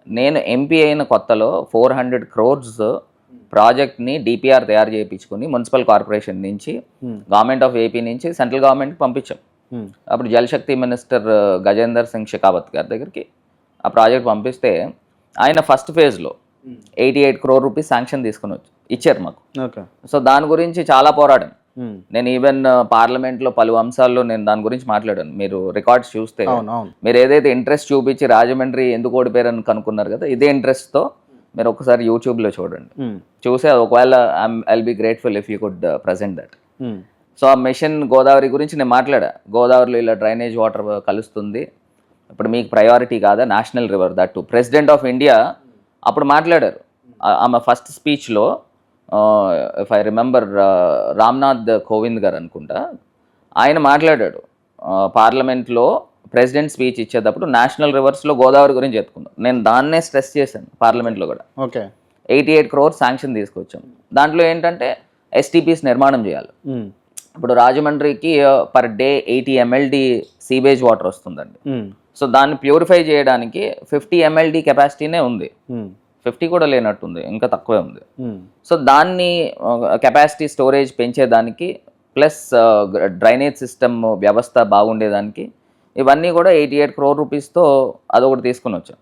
నేను ఎంపీ అయిన కొత్తలో 400 crores ప్రాజెక్ట్ని డిపిఆర్ తయారు చేయించుకుని మున్సిపల్ కార్పొరేషన్ నుంచి గవర్నమెంట్ ఆఫ్ ఏపీ నుంచి సెంట్రల్ గవర్నమెంట్కి పంపించాం. అప్పుడు జలశక్తి మినిస్టర్ గజేందర్ సింగ్ షెకావత్ గారి దగ్గరికి ఆ ప్రాజెక్ట్ పంపిస్తే ఆయన ఫస్ట్ ఫేజ్లో 88 crore రూపీస్ శాంక్షన్ తీసుకుని ఇచ్చారు మాకు. సో దాని గురించి చాలా పోరాడాను నేను. ఈవెన్ పార్లమెంట్లో పలు అంశాల్లో నేను దాని గురించి మాట్లాడాను. మీరు రికార్డ్స్ చూస్తే మీరు ఏదైతే ఇంట్రెస్ట్ చూపించి రాజమండ్రి ఎందుకు ఓడిపోయారని కనుక్కున్నారు కదా, ఇదే ఇంట్రెస్ట్తో మీరు ఒకసారి యూట్యూబ్లో చూడండి. చూసే ఒకవేళ I'll be grateful if you could present that. So ఆ మిషన్ గోదావరి గురించి నేను మాట్లాడా. గోదావరిలో ఇలా డ్రైనేజ్ వాటర్ కలుస్తుంది, ఇప్పుడు మీకు ప్రయారిటీ కాదా national river that too. President of India అప్పుడు మాట్లాడారు. ఆమె ఫస్ట్ స్పీచ్లో if I remember Ramnath Kovind గారు అనుకుంటా, ఆయన మాట్లాడాడు పార్లమెంట్లో ప్రెసిడెంట్ స్పీచ్ ఇచ్చేటప్పుడు నేషనల్ రివర్స్లో గోదావరి గురించి చెప్పుకున్నాను. నేను దాన్నే స్ట్రెస్ చేశాను పార్లమెంట్లో కూడా. 88 crores శాంక్షన్ తీసుకొచ్చాం. దాంట్లో ఏంటంటే ఎస్టీపీస్ నిర్మాణం చేయాలి. ఇప్పుడు రాజమండ్రికి per day 80 MLD sewage water వస్తుందండి. సో దాన్ని ప్యూరిఫై చేయడానికి 50 MLD కెపాసిటీనే ఉంది. 50 కూడా లేనట్టుంది, ఇంకా తక్కువే ఉంది. సో దాన్ని కెపాసిటీ స్టోరేజ్ పెంచేదానికి ప్లస్ డ్రైనేజ్ సిస్టమ్ వ్యవస్థ బాగుండేదానికి ఇవన్నీ కూడా 88 crore రూపీస్తో అదొకటి తీసుకుని వచ్చాం.